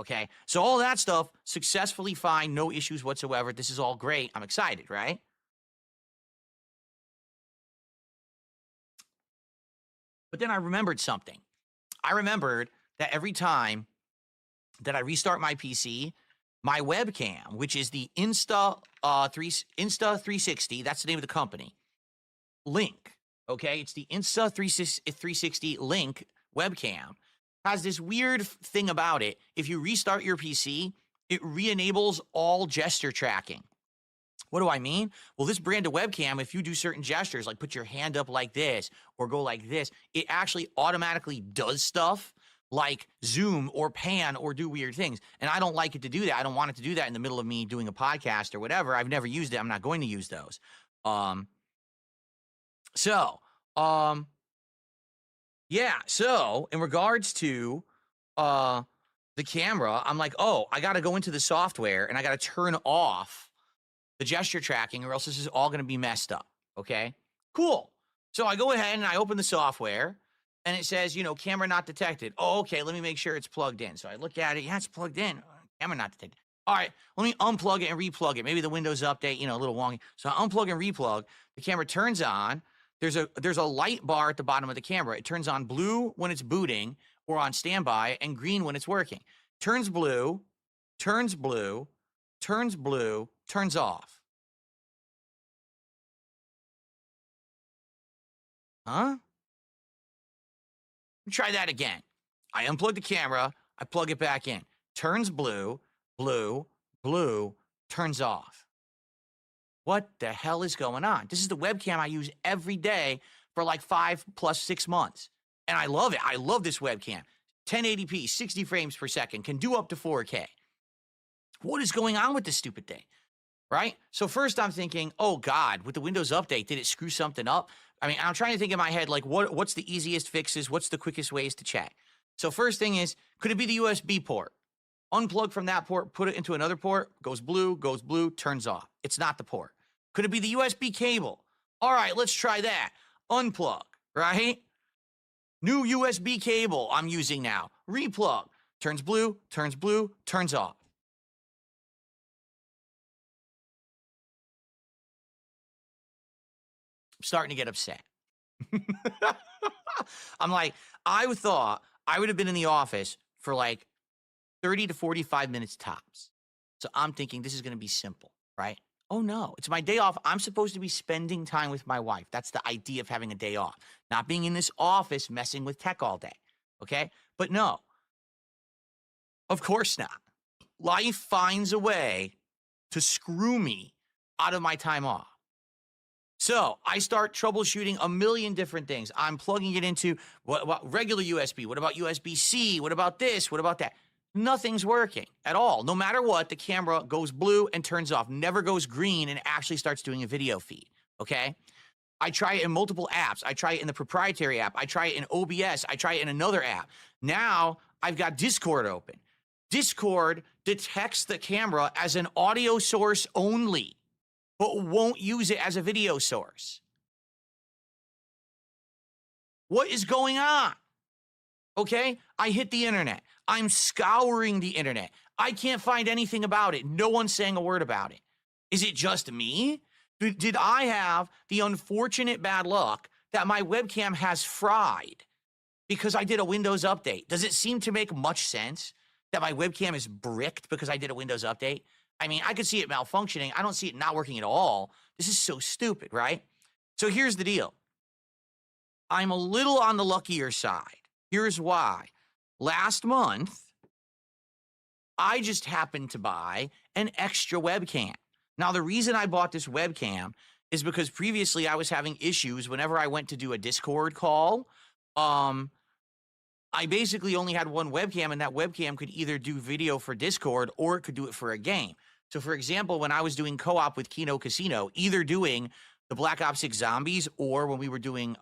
Okay. So all that stuff successfully fine, no issues whatsoever. This is all great. I'm excited, right? But then I remembered something. I remembered that every time that I restart my PC, my webcam, which is the Insta 360, that's the name of the company, Link. Okay, it's the Insta 360 Link webcam. Has this weird thing about it. If you restart your PC, it re-enables all gesture tracking. What do I mean? Well, this brand of webcam, if you do certain gestures, like put your hand up like this or go like this, it actually automatically does stuff like zoom or pan or do weird things. And I don't like it to do that. I don't want it to do that in the middle of me doing a podcast or whatever. I've never used it. I'm not going to use those. So in regards to the camera, I'm like, oh, I got to go into the software and I got to turn off the gesture tracking or else this is all going to be messed up. Okay, cool. So I go ahead and I open the software and it says, camera not detected. Oh, okay, let me make sure it's plugged in. So I look at it. Yeah, it's plugged in. Camera not detected. All right, let me unplug it and replug it. Maybe the Windows update, a little wonky. So I unplug and replug. The camera turns on. There's a light bar at the bottom of the camera. It turns on blue when it's booting or on standby and green when it's working. Turns blue, turns blue, turns blue, turns off. Huh? Try that again. I unplug the camera. I plug it back in. Turns blue, blue, blue, turns off. What the hell is going on? This is the webcam I use every day for like 5 plus 6 months. And I love it. I love this webcam. 1080p, 60 frames per second, can do up to 4K. What is going on with this stupid thing? Right? So first I'm thinking, oh God, with the Windows update, did it screw something up? I mean, I'm trying to think in my head, like what's the easiest fixes? What's the quickest ways to check? So first thing is, could it be the USB port? Unplug from that port, put it into another port, goes blue, turns off. It's not the port. Could it be the USB cable? All right, let's try that. Unplug, right? New USB cable I'm using now. Replug. Turns blue, turns off. I'm starting to get upset. I'm like, I thought I would have been in the office for like 30 to 45 minutes tops. So I'm thinking this is going to be simple, right? Oh no, it's my day off. I'm supposed to be spending time with my wife. That's the idea of having a day off, not being in this office messing with tech all day. Okay. But no, of course not. Life finds a way to screw me out of my time off. So I start troubleshooting a million different things. I'm plugging it into what about regular USB? What about USB-C? What about this? What about that? Nothing's working at all. No matter what, the camera goes blue and turns off, never goes green and actually starts doing a video feed, okay? I try it in multiple apps. I try it in the proprietary app. I try it in OBS. I try it in another app. Now I've got Discord open. Discord detects the camera as an audio source only, but won't use it as a video source. What is going on? Okay, I hit the internet. I'm scouring the internet. I can't find anything about it. No one's saying a word about it. Is it just me? Did I have the unfortunate bad luck that my webcam has fried because I did a Windows update? Does it seem to make much sense that my webcam is bricked because I did a Windows update? I mean, I could see it malfunctioning. I don't see it not working at all. This is so stupid, right? So here's the deal. I'm a little on the luckier side. Here's why. Last month, I just happened to buy an extra webcam. Now, the reason I bought this webcam is because previously I was having issues whenever I went to do a Discord call. I basically only had one webcam, and that webcam could either do video for Discord or it could do it for a game. So, for example, when I was doing co-op with Kino Casino, either doing the Black Ops 6 Zombies or when we were doing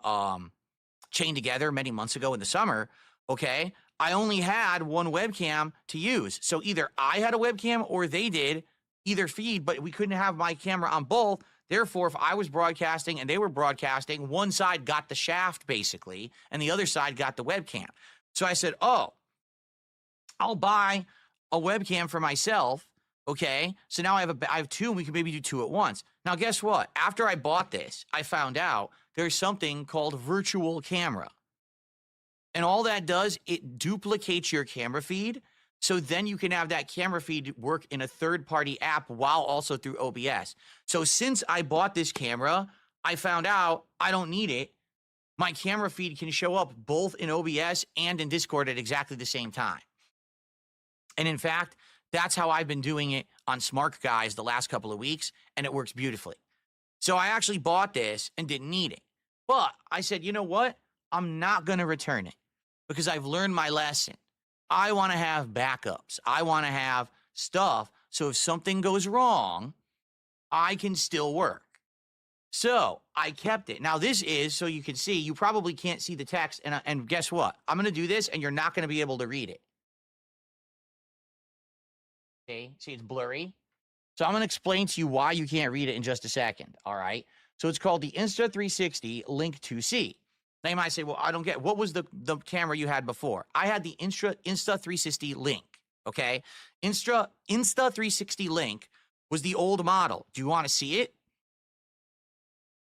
Chained Together many months ago in the summer, okay, I only had one webcam to use. So either I had a webcam or they did, either feed, but we couldn't have my camera on both. Therefore, if I was broadcasting and they were broadcasting, one side got the shaft basically, and the other side got the webcam. So I said, oh, I'll buy a webcam for myself. Okay, so now I have two, and we can maybe do two at once. Now, guess what? After I bought this, I found out there's something called virtual camera. And all that does, it duplicates your camera feed. So then you can have that camera feed work in a third-party app while also through OBS. So since I bought this camera, I found out I don't need it. My camera feed can show up both in OBS and in Discord at exactly the same time. And in fact, that's how I've been doing it on Smart Guys the last couple of weeks, and it works beautifully. So I actually bought this and didn't need it. But I said, you know what? I'm not going to return it because I've learned my lesson. I want to have backups. I want to have stuff so if something goes wrong, I can still work. So I kept it. Now this is, so you can see, you probably can't see the text, and guess what? I'm going to do this, and you're not going to be able to read it. See, it's blurry. So I'm going to explain to you why you can't read it in just a second, all right? So it's called the Insta360 Link 2C. Now you might say, well, I don't get, what was the camera you had before? I had the Insta360 Link, okay? Insta360 Link was the old model. Do you want to see it?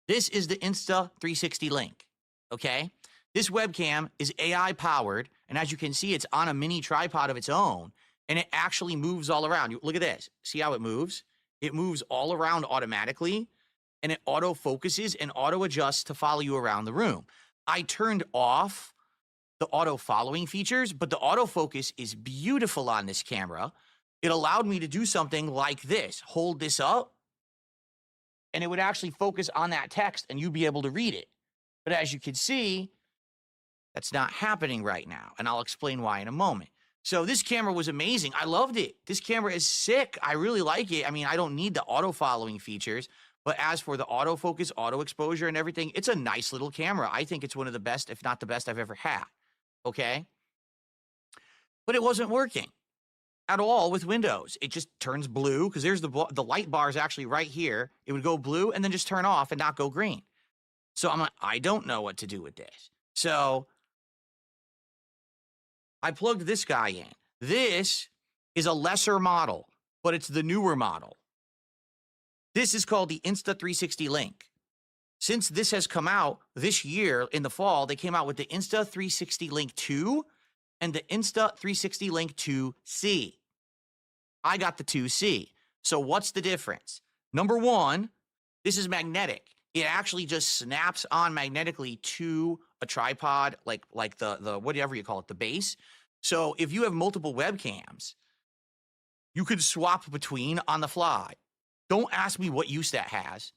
This is the Insta360 Link, okay? This webcam is AI powered, and as you can see, it's on a mini tripod of its own. And it actually moves all around. Look at this. See how it moves? It moves all around automatically, and it auto focuses and auto adjusts to follow you around the room. I turned off the auto following features, but the autofocus is beautiful on this camera. It allowed me to do something like this. Hold this up, and it would actually focus on that text, and you'd be able to read it. But as you can see, that's not happening right now, and I'll explain why in a moment. So this camera was amazing. I loved it. This camera is sick. I really like it. I mean, I don't need the auto following features, but as for the autofocus, auto exposure, and everything, it's a nice little camera. I think it's one of the best, if not the best I've ever had. Okay? But it wasn't working at all with Windows. It just turns blue because there's the light bar is actually right here. It would go blue and then just turn off and not go green. So I'm like, I don't know what to do with this. So I plugged this guy in. This is a lesser model, but it's the newer model. This is called the Insta360 Link. Since this has come out this year in the fall, they came out with the Insta360 Link 2 and the Insta360 Link 2C. I got the 2C. So what's the difference? Number one, this is magnetic. It actually just snaps on magnetically to a tripod, like the whatever you call it, the base. So if you have multiple webcams, you could swap between on the fly. Don't ask me what use that has.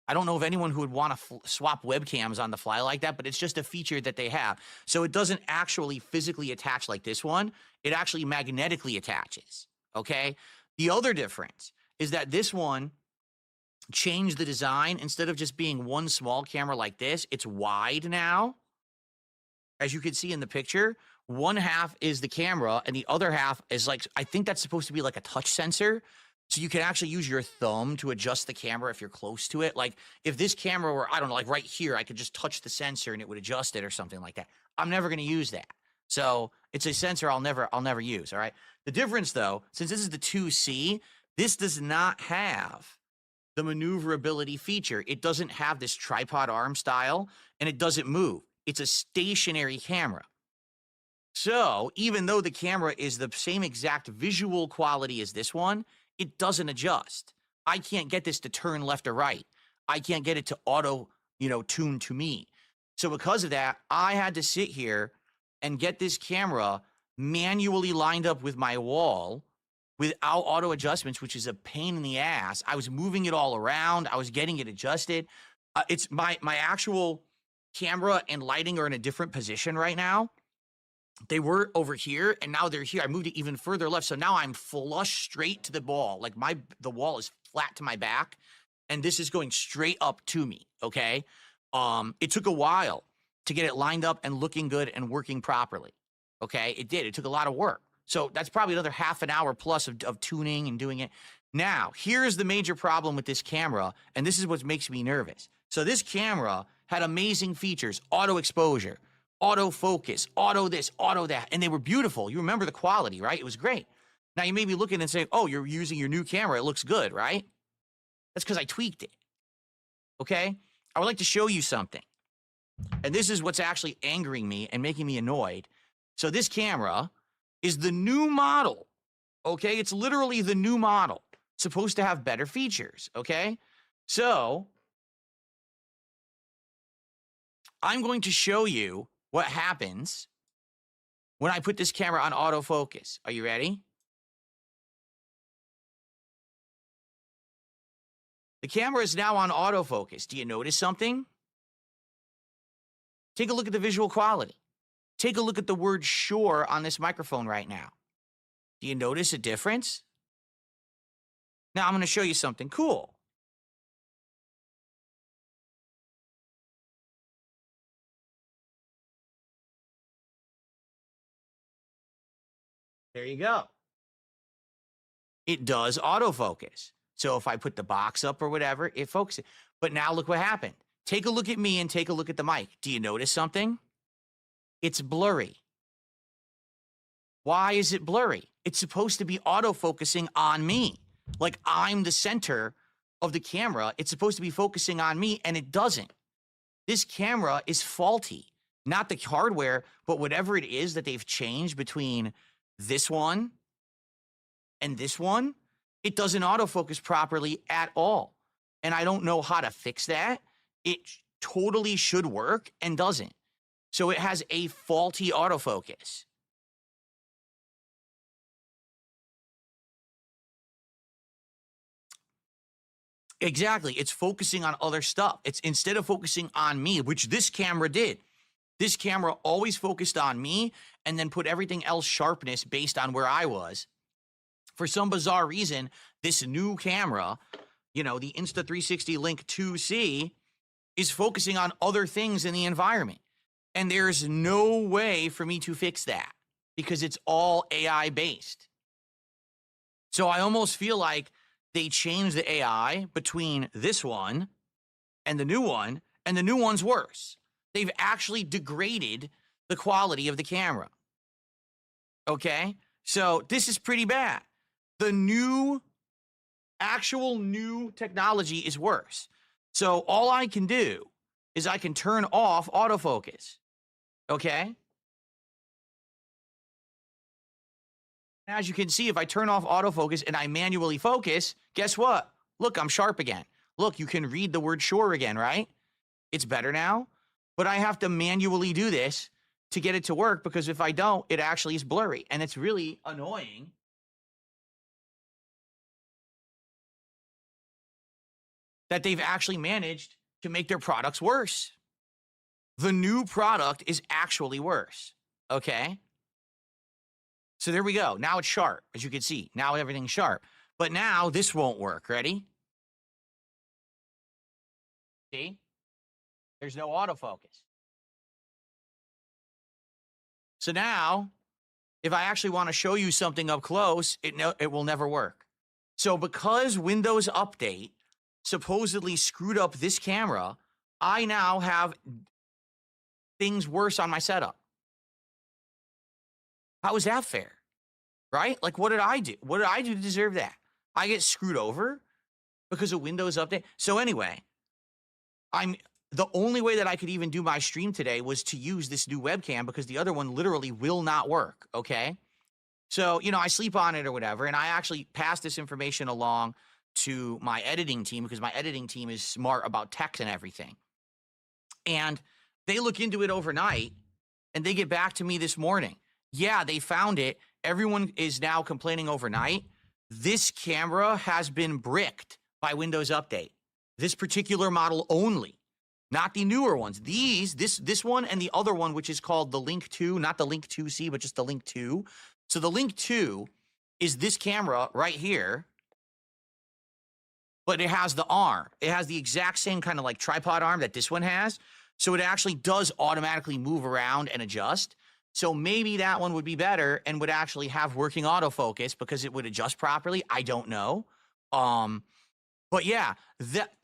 I don't know of anyone who would want to swap webcams on the fly like that, but it's just a feature that they have. So it doesn't actually physically attach like this one. It actually magnetically attaches, okay? The other difference is that this one changed the design. Instead of just being one small camera like this, it's wide now. As you can see in the picture, one half is the camera and the other half is like, I think that's supposed to be like a touch sensor. So you can actually use your thumb to adjust the camera if you're close to it. Like if this camera were, I don't know, like right here, I could just touch the sensor and it would adjust it or something like that. I'm never going to use that. So it's a sensor I'll never use, all right? The difference though, since this is the 2C, this does not have the maneuverability feature. It doesn't have this tripod arm style and it doesn't move. It's a stationary camera. So even though the camera is the same exact visual quality as this one, it doesn't adjust. I can't get this to turn left or right. I can't get it to auto, tune to me. So because of that, I had to sit here and get this camera manually lined up with my wall without auto adjustments, which is a pain in the ass. I was moving it all around. I was getting it adjusted. It's my actual camera and lighting are in a different position right now. They were over here and now they're here. I moved it even further left. So now I'm flush straight to the wall. Like the wall is flat to my back and this is going straight up to me. Okay. It took a while to get it lined up and looking good and working properly. Okay. It did. It took a lot of work. So that's probably another half an hour plus of tuning and doing it. Now, here's the major problem with this camera. And this is what makes me nervous. So this camera had amazing features, auto exposure, auto focus, auto this, auto that, and they were beautiful. You remember the quality, right? It was great. Now, you may be looking and saying, oh, you're using your new camera. It looks good, right? That's because I tweaked it. Okay? I would like to show you something. And this is what's actually angering me and making me annoyed. So this camera is the new model. Okay? It's literally the new model. It's supposed to have better features. Okay? So I'm going to show you what happens when I put this camera on autofocus. Are you ready? The camera is now on autofocus. Do you notice something? Take a look at the visual quality. Take a look at the word sure on this microphone right now. Do you notice a difference? Now I'm going to show you something cool. There you go. It does autofocus. So if I put the box up or whatever, it focuses. But now look what happened. Take a look at me and take a look at the mic. Do you notice something? It's blurry. Why is it blurry? It's supposed to be autofocusing on me. Like I'm the center of the camera. It's supposed to be focusing on me, and it doesn't. This camera is faulty. Not the hardware, but whatever it is that they've changed between this one and this one, it doesn't autofocus properly at all. And I don't know how to fix that. It totally should work and doesn't. So it has a faulty autofocus. Exactly. It's focusing on other stuff. It's instead of focusing on me, which this camera did. This camera always focused on me and then put everything else sharpness based on where I was. For some bizarre reason, this new camera, you know, the Insta360 Link 2C, is focusing on other things in the environment. And there's no way for me to fix that because it's all AI based. So I almost feel like they changed the AI between this one and the new one, and the new one's worse. They've actually degraded the quality of the camera. Okay? So this is pretty bad. The actual new technology is worse. So all I can do is I can turn off autofocus. Okay? As you can see, if I turn off autofocus and I manually focus, guess what? Look, I'm sharp again. Look, you can read the word sure again, right? It's better now, but I have to manually do this to get it to work because if I don't, it actually is blurry and it's really annoying. That they've actually managed to make their products worse. The new product is actually worse, okay? So there we go. Now it's sharp, as you can see. Now everything's sharp. But now this won't work. Ready? See? There's no autofocus. So now, if I actually want to show you something up close, it will never work. So because Windows Update supposedly screwed up this camera, I now have things worse on my setup. How is that fair? Right? Like, what did I do? What did I do to deserve that? I get screwed over because of Windows Update. So anyway, the only way that I could even do my stream today was to use this new webcam because the other one literally will not work, okay? So, you know, I sleep on it or whatever, and I actually pass this information along to my editing team because my editing team is smart about tech and everything. And they look into it overnight and they get back to me this morning. Yeah, they found it. Everyone is now complaining overnight. This camera has been bricked by Windows Update. This particular model only, not the newer ones. This one and the other one, which is called the Link 2, not the Link 2C, but just the Link 2. So the Link 2 is this camera right here, but it has the arm. It has the exact same kind of like tripod arm that this one has. So it actually does automatically move around and adjust. So maybe that one would be better and would actually have working autofocus because it would adjust properly. I don't know. But yeah,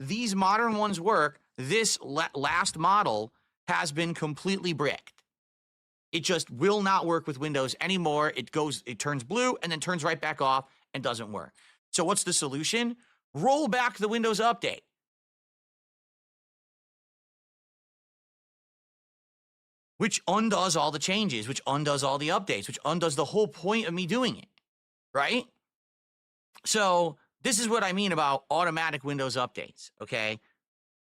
these modern ones work. This last model has been completely bricked. It just will not work with Windows anymore. It turns blue and then turns right back off and doesn't work. So what's the solution? Roll back the Windows update. Which undoes all the changes, which undoes all the updates, which undoes the whole point of me doing it, right? So this is what I mean about automatic Windows updates, okay?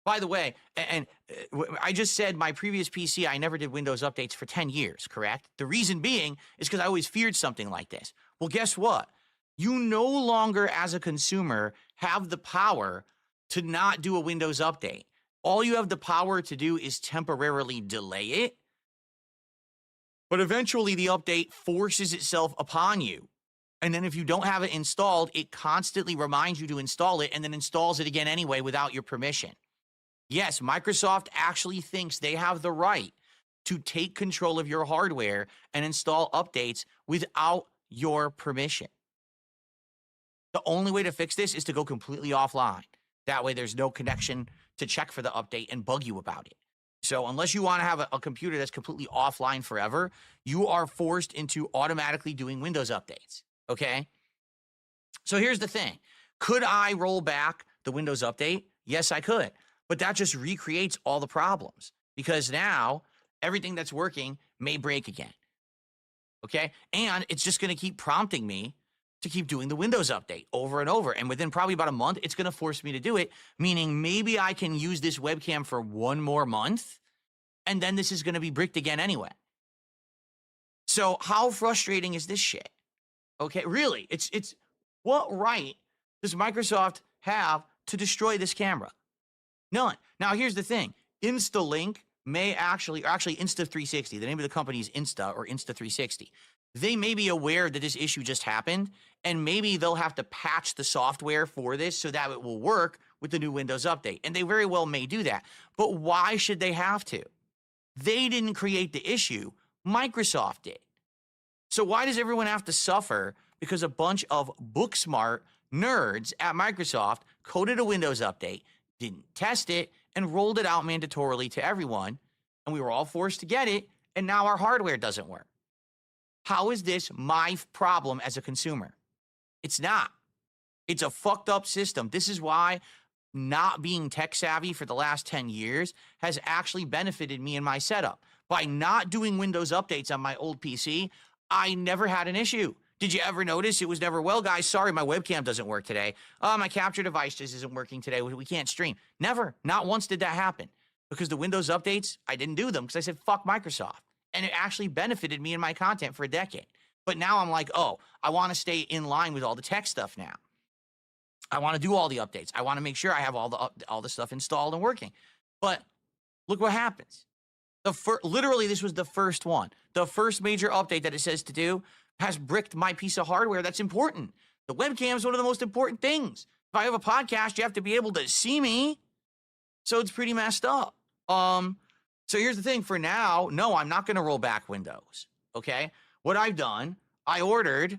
By the way, I just said my previous PC, I never did Windows updates for 10 years, correct? The reason being is because I always feared something like this. Well, guess what? You no longer, as a consumer, have the power to not do a Windows update. All you have the power to do is temporarily delay it, but eventually the update forces itself upon you. And then if you don't have it installed, it constantly reminds you to install it and then installs it again anyway without your permission. Yes, Microsoft actually thinks they have the right to take control of your hardware and install updates without your permission. The only way to fix this is to go completely offline. That way there's no connection to check for the update and bug you about it. So unless you want to have a computer that's completely offline forever, you are forced into automatically doing Windows updates, okay? So here's the thing. Could I roll back the Windows update? Yes, I could. But that just recreates all the problems because now everything that's working may break again, okay? And it's just going to keep prompting me to keep doing the Windows update over and over. And within probably about a month, it's going to force me to do it, meaning maybe I can use this webcam for one more month, and then this is going to be bricked again anyway. So how frustrating is this shit? Okay, really, it's what right does Microsoft have to destroy this camera? None. Now, here's the thing. InstaLink may actually Insta360, the name of the company is Insta or Insta360. They may be aware that this issue just happened, and maybe they'll have to patch the software for this so that it will work with the new Windows update. And they very well may do that. But why should they have to? They didn't create the issue. Microsoft did. So why does everyone have to suffer because a bunch of book-smart nerds at Microsoft coded a Windows update, didn't test it, and rolled it out mandatorily to everyone, and we were all forced to get it, and now our hardware doesn't work? How is this my problem as a consumer? It's not. It's a fucked up system. This is why not being tech savvy for the last 10 years has actually benefited me in my setup. By not doing Windows updates on my old PC, I never had an issue. Did you ever notice it was never, well, guys, sorry, my webcam doesn't work today. My capture device just isn't working today. We can't stream. Never. Not once did that happen. Because the Windows updates, I didn't do them because I said, fuck Microsoft. And it actually benefited me in my content for a decade. But now I'm like, oh, I want to stay in line with all the tech stuff now. I want to do all the updates. I want to make sure I have all the stuff installed and working. But look what happens. Literally, this was the first one. The first major update that it says to do has bricked my piece of hardware that's important. The webcam is one of the most important things. If I have a podcast, you have to be able to see me. So it's pretty messed up. So here's the thing. For now, no, I'm not going to roll back Windows, okay? What I've done, I ordered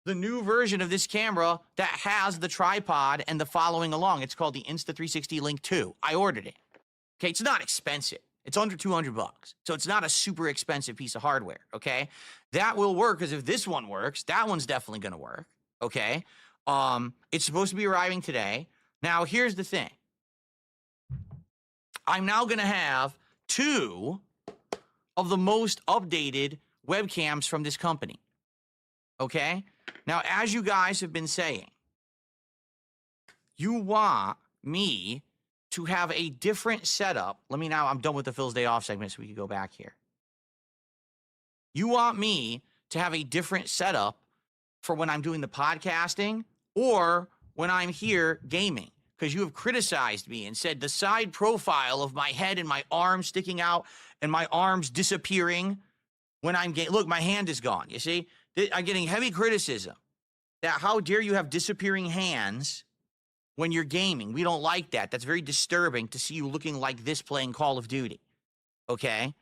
the new version of this camera that has the tripod and the following along. It's called the Insta360 Link 2. I ordered it. Okay, it's not expensive. It's under $200. So it's not a super expensive piece of hardware, okay? That will work because if this one works, that one's definitely going to work, okay? It's supposed to be arriving today. Now, here's the thing. I'm now going to have 2 of the most updated webcams from this company, okay? Now, as you guys have been saying, you want me to have a different setup. I'm done with the Phil's Day Off segment, so we can go back here. You want me to have a different setup for when I'm doing the podcasting or when I'm here gaming, because you have criticized me and said the side profile of my head and my arms sticking out and my arms disappearing when I'm gaming. Look, my hand is gone. You see, I'm getting heavy criticism that how dare you have disappearing hands when you're gaming. We don't like that. That's very disturbing to see you looking like this playing Call of Duty. Okay?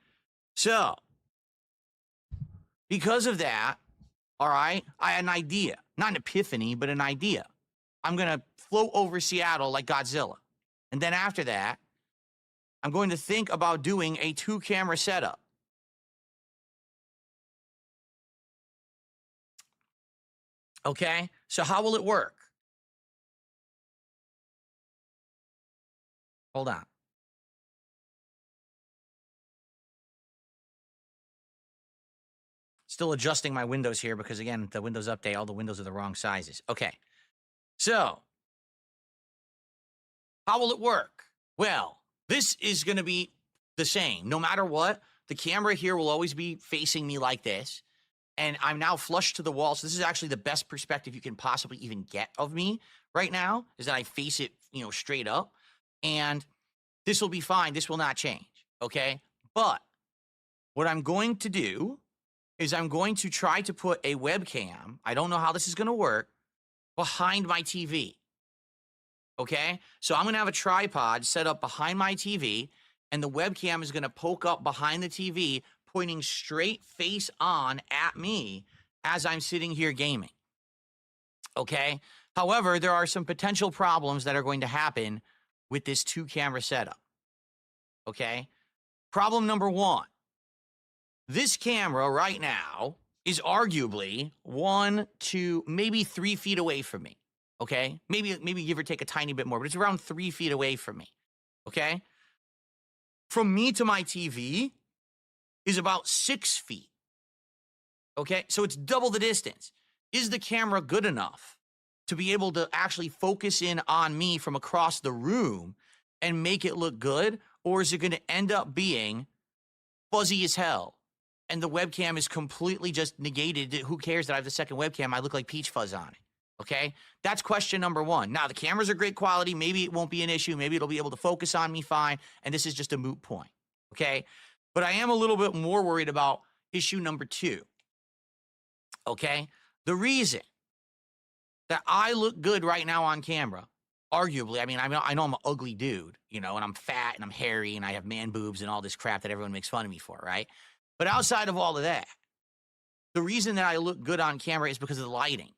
So, because of that, all right, I had an idea. Not an epiphany, but an idea. I'm going to float over Seattle like Godzilla. And then after that, I'm going to think about doing a 2-camera setup. Okay, so how will it work? Hold on. Still adjusting my windows here because, again, the Windows Update, all the windows are the wrong sizes. Okay, so how will it work? Well, this is going to be the same. No matter what, the camera here will always be facing me like this. And I'm now flush to the wall. So this is actually the best perspective you can possibly even get of me right now, is that I face it, straight up. And this will be fine. This will not change. Okay. But what I'm going to do is I'm going to try to put a webcam. I don't know how this is going to work behind my TV. Okay. So I'm going to have a tripod set up behind my TV, and the webcam is going to poke up behind the TV, pointing straight face on at me as I'm sitting here gaming. Okay. However, there are some potential problems that are going to happen with this 2-camera setup. Okay. Problem number 1. This camera right now is arguably 1, 2, maybe 3 feet away from me. Okay. Maybe give or take a tiny bit more, but it's around 3 feet away from me. Okay. From me to my TV is about 6 feet. Okay, so it's double the distance. Is the camera good enough to be able to actually focus in on me from across the room and make it look good? Or is it going to end up being fuzzy as hell and the webcam is completely just negated? Who cares that I have the second webcam? I look like peach fuzz on it. Okay, that's question number 1. Now, the cameras are great quality. Maybe it won't be an issue. Maybe it'll be able to focus on me fine. And this is just a moot point. Okay, but I am a little bit more worried about issue number 2. Okay, the reason that I look good right now on camera, arguably, I mean, I know I'm an ugly dude, and I'm fat and I'm hairy and I have man boobs and all this crap that everyone makes fun of me for, right? But outside of all of that, the reason that I look good on camera is because of the lighting.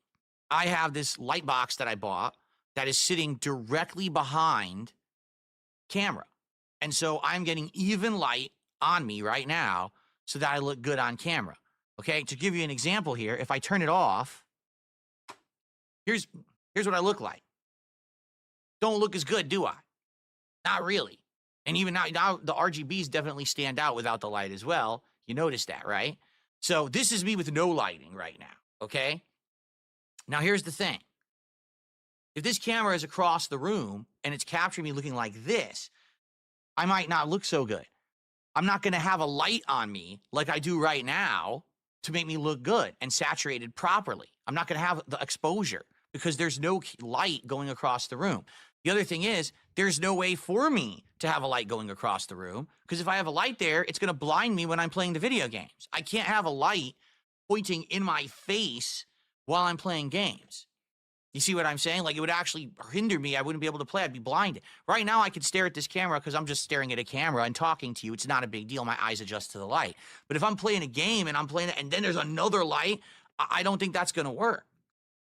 I have this light box that I bought that is sitting directly behind camera. And so I'm getting even light on me right now so that I look good on camera. Okay, to give you an example here, if I turn it off, here's what I look like. Don't look as good, do I? Not really. And even now the RGBs definitely stand out without the light as well. You notice that, right? So this is me with no lighting right now, okay? Now here's the thing. If this camera is across the room and it's capturing me looking like this, I might not look so good. I'm not going to have a light on me like I do right now to make me look good and saturated properly. I'm not going to have the exposure because there's no light going across the room. The other thing is, there's no way for me to have a light going across the room because if I have a light there, it's going to blind me when I'm playing the video games. I can't have a light pointing in my face while I'm playing games. You see what I'm saying? Like, it would actually hinder me. I wouldn't be able to play. I'd be blinded. Right now, I could stare at this camera because I'm just staring at a camera and talking to you. It's not a big deal. My eyes adjust to the light. But if I'm playing a game and I'm playing it and then there's another light, I don't think that's going to work.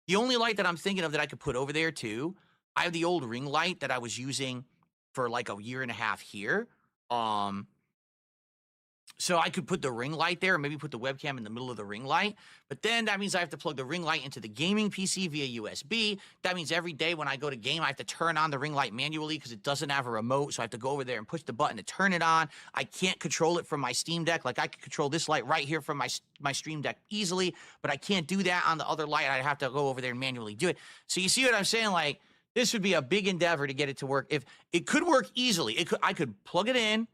The only light that I'm thinking of that I could put over there, too, I have the old ring light that I was using for like a year and a half here. So I could put the ring light there, or maybe put the webcam in the middle of the ring light. But then that means I have to plug the ring light into the gaming PC via USB. That means every day when I go to game, I have to turn on the ring light manually because it doesn't have a remote. So I have to go over there and push the button to turn it on. I can't control it from my Steam Deck. Like, I could control this light right here from my Stream Deck easily, but I can't do that on the other light. I'd have to go over there and manually do it. So you see what I'm saying? Like, this would be a big endeavor to get it to work. If it could work easily, I could plug it in,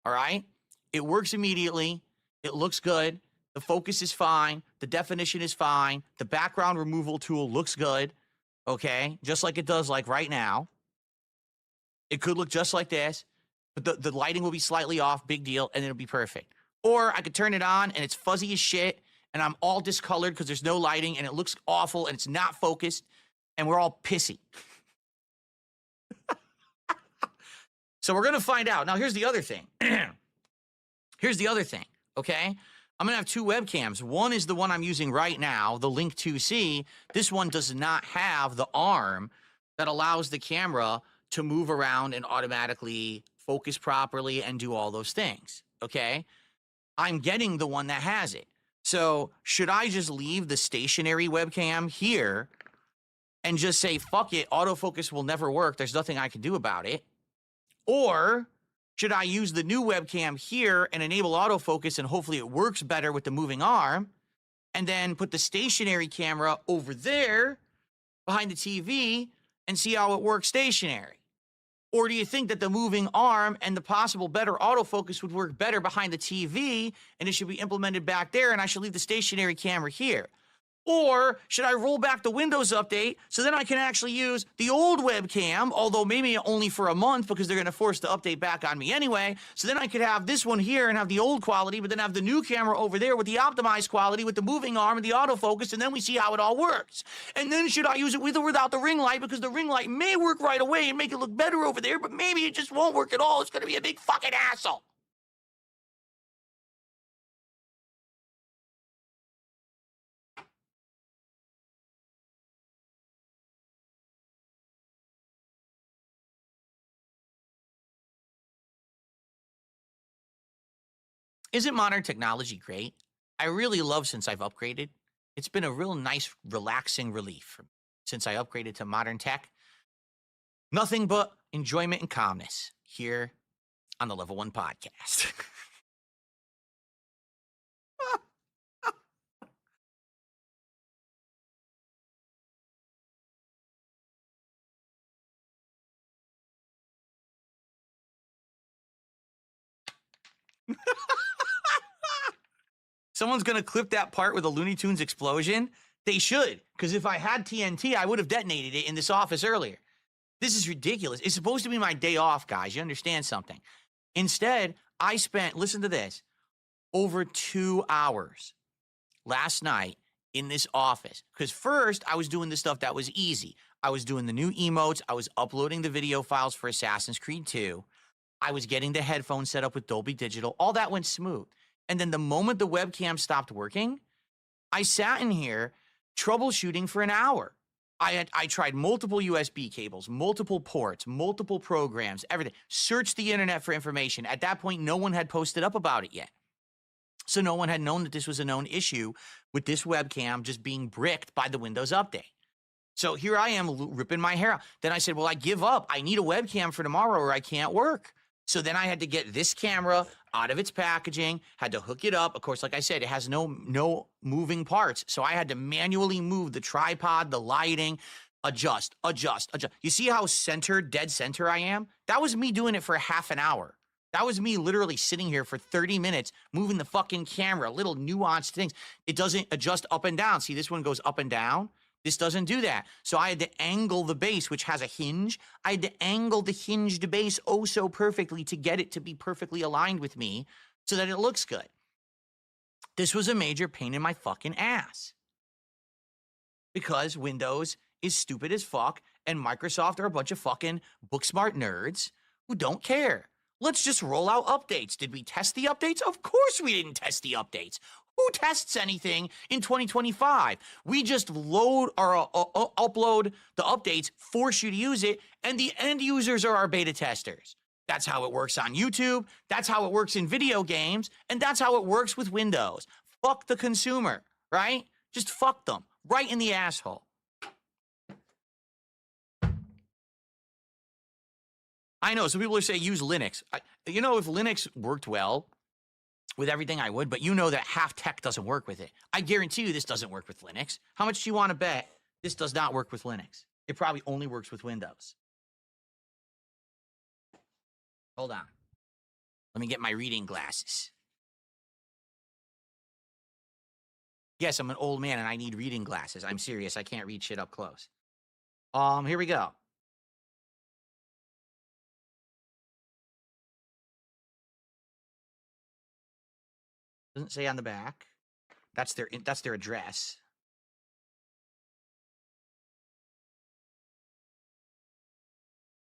all right? It works immediately. It looks good. The focus is fine. The definition is fine. The background removal tool looks good, okay? Just like it does like right now. It could look just like this, but the lighting will be slightly off, big deal, and it'll be perfect. Or I could turn it on, and it's fuzzy as shit, and I'm all discolored because there's no lighting, and it looks awful, and it's not focused, and we're all pissy. So we're going to find out. Now, here's the other thing. Here's the other thing, okay? I'm going to have 2 webcams. One is the one I'm using right now, the Link 2C. This one does not have the arm that allows the camera to move around and automatically focus properly and do all those things, okay? I'm getting the one that has it. So should I just leave the stationary webcam here and just say, fuck it, autofocus will never work. There's nothing I can do about it. Or should I use the new webcam here and enable autofocus and hopefully it works better with the moving arm, and then put the stationary camera over there behind the TV and see how it works stationary? Or do you think that the moving arm and the possible better autofocus would work better behind the TV and it should be implemented back there and I should leave the stationary camera here? Or should I roll back the Windows update so then I can actually use the old webcam, although maybe only for a month because they're going to force the update back on me anyway. So then I could have this one here and have the old quality, but then have the new camera over there with the optimized quality with the moving arm and the autofocus, and then we see how it all works. And then should I use it with or without the ring light, because the ring light may work right away and make it look better over there, but maybe it just won't work at all. It's going to be a big fucking hassle. Isn't modern technology great? I really love since I've upgraded. It's been a real nice, relaxing relief for me since I upgraded to modern tech. Nothing but enjoyment and calmness here on the Level 1 podcast. Someone's going to clip that part with a Looney Tunes explosion. They should, because if I had TNT, I would have detonated it in this office earlier. This is ridiculous. It's supposed to be my day off, guys. You understand something? Instead, I spent, listen to this, over 2 hours last night in this office. Because first, I was doing the stuff that was easy. I was doing the new emotes. I was uploading the video files for Assassin's Creed 2. I was getting the headphones set up with Dolby Digital. All that went smooth. And then the moment the webcam stopped working, I sat in here troubleshooting for an hour. I tried multiple USB cables, multiple ports, multiple programs, everything. Searched the internet for information. At that point, no one had posted up about it yet. So no one had known that this was a known issue with this webcam just being bricked by the Windows update. So here I am ripping my hair out. Then I said, well, I give up. I need a webcam for tomorrow or I can't work. So then I had to get this camera out of its packaging, had to hook it up. Of course, like I said, it has no moving parts. So I had to manually move the tripod, the lighting, adjust. You see how dead center I am? That was me doing it for half an hour. That was me literally sitting here for 30 minutes, moving the fucking camera, little nuanced things. It doesn't adjust up and down. See, this one goes up and down. This doesn't do that. So I had to angle the base, which has a hinge. I had to angle the hinged base oh so perfectly to get it to be perfectly aligned with me so that it looks good. This was a major pain in my fucking ass. Because Windows is stupid as fuck and Microsoft are a bunch of fucking book smart nerds who don't care. Let's just roll out updates. Did we test the updates? Of course we didn't test the updates. Who tests anything in 2025? We just load or upload the updates, force you to use it, and the end users are our beta testers. That's how it works on YouTube. That's how it works in video games. And that's how it works with Windows. Fuck the consumer, right? Just fuck them right in the asshole. I know, some people are saying use Linux. If Linux worked well with everything, I would, but you know that half tech doesn't work with it. I guarantee you this doesn't work with Linux. How much do you want to bet this does not work with Linux? It probably only works with Windows. Hold on. Let me get my reading glasses. Yes, I'm an old man and I need reading glasses. I'm serious. I can't read shit up close. Here we go. Doesn't say on the back. That's their address.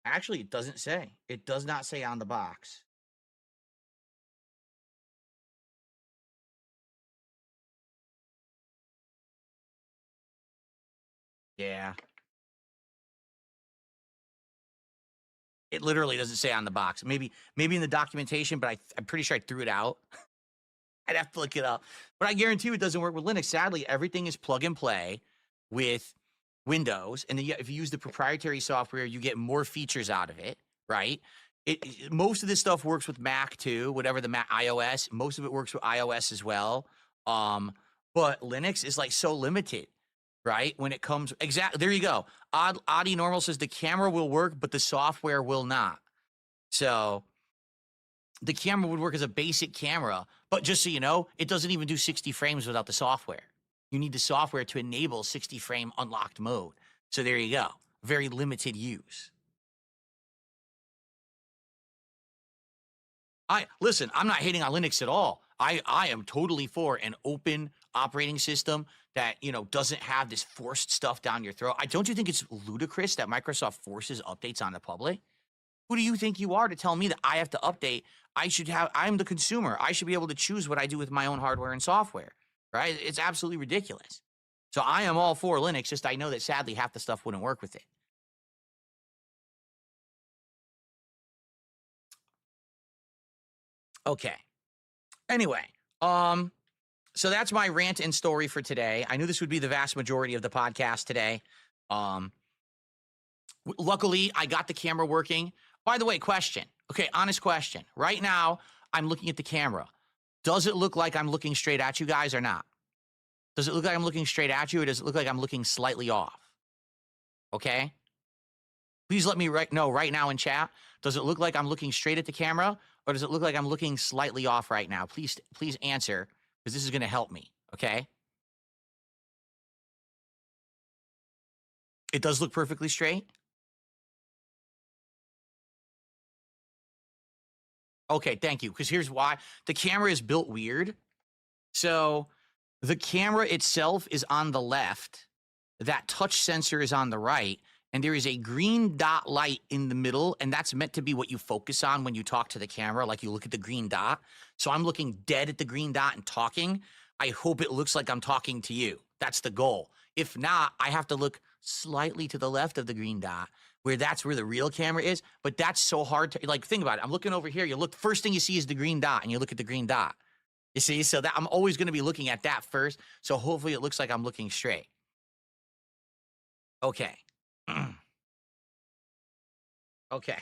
Actually, it doesn't say. It does not say on the box. Yeah. It literally doesn't say on the box. Maybe in the documentation, but I'm pretty sure I threw it out. I'd have to look it up. But I guarantee you it doesn't work with Linux. Sadly, everything is plug and play with Windows. And then if you use the proprietary software, you get more features out of it, right? Most of this stuff works with Mac too, whatever the Mac iOS. Most of it works with iOS as well. But Linux is like so limited, right? When it comes, exactly, there you go. Adi Normal says the camera will work, but the software will not. So the camera would work as a basic camera, but just so you know, it doesn't even do 60 frames without the software. You need the software to enable 60 frame unlocked mode. So there you go. Very limited use. Listen, I'm not hating on Linux at all. I am totally for an open operating system that, you know, doesn't have this forced stuff down your throat. Don't you think it's ludicrous that Microsoft forces updates on the public? Who do you think you are to tell me that I have to update? I'm the consumer. I should be able to choose what I do with my own hardware and software, right? It's absolutely ridiculous. So I am all for Linux, just I know that sadly half the stuff wouldn't work with it. Okay. Anyway, so that's my rant and story for today. I knew this would be the vast majority of the podcast today. Luckily, I got the camera working. By the way, question. Okay, honest question. Right now, I'm looking at the camera. Does it look like I'm looking straight at you guys or not? Does it look like I'm looking straight at you, or does it look like I'm looking slightly off? Okay? Please let me know right now in chat. Does it look like I'm looking straight at the camera, or does it look like I'm looking slightly off right now? Please answer, because this is going to help me, okay? It does look perfectly straight? Okay, thank you, because here's why. The camera is built weird. So the camera itself is on the left. That touch sensor is on the right. And there is a green dot light in the middle, and that's meant to be what you focus on when you talk to the camera, like you look at the green dot. So I'm looking dead at the green dot and talking. I hope it looks like I'm talking to you. That's the goal. If not, I have to look slightly to the left of the green dot, that's where the real camera is. But that's so hard to, like, think about it. I'm looking over here. You look, first thing you see is the green dot, and you look at the green dot. You see? So that I'm always going to be looking at that first. So hopefully it looks like I'm looking straight. Okay. Okay.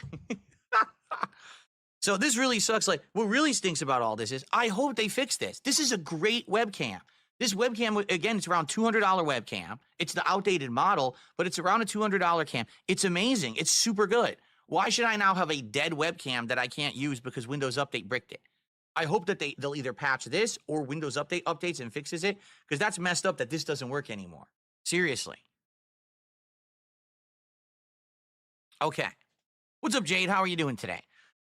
So this really sucks. Like, what really stinks about all this is I hope they fix this. This is a great webcam. This webcam, again, it's around $200 webcam. It's the outdated model, but it's around a $200 cam. It's amazing. It's super good. Why should I now have a dead webcam that I can't use because Windows Update bricked it? I hope that they'll either patch this or Windows Update updates and fixes it, because that's messed up that this doesn't work anymore. Seriously. Okay. What's up, Jade? How are you doing today?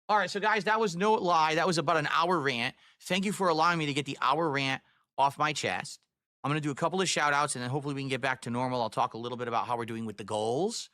All right, so guys, that was no lie. That was about an hour rant. Thank you for allowing me to get the hour rant off my chest. I'm going to do a couple of shout outs, and then hopefully we can get back to normal. I'll talk a little bit about how we're doing with the goals.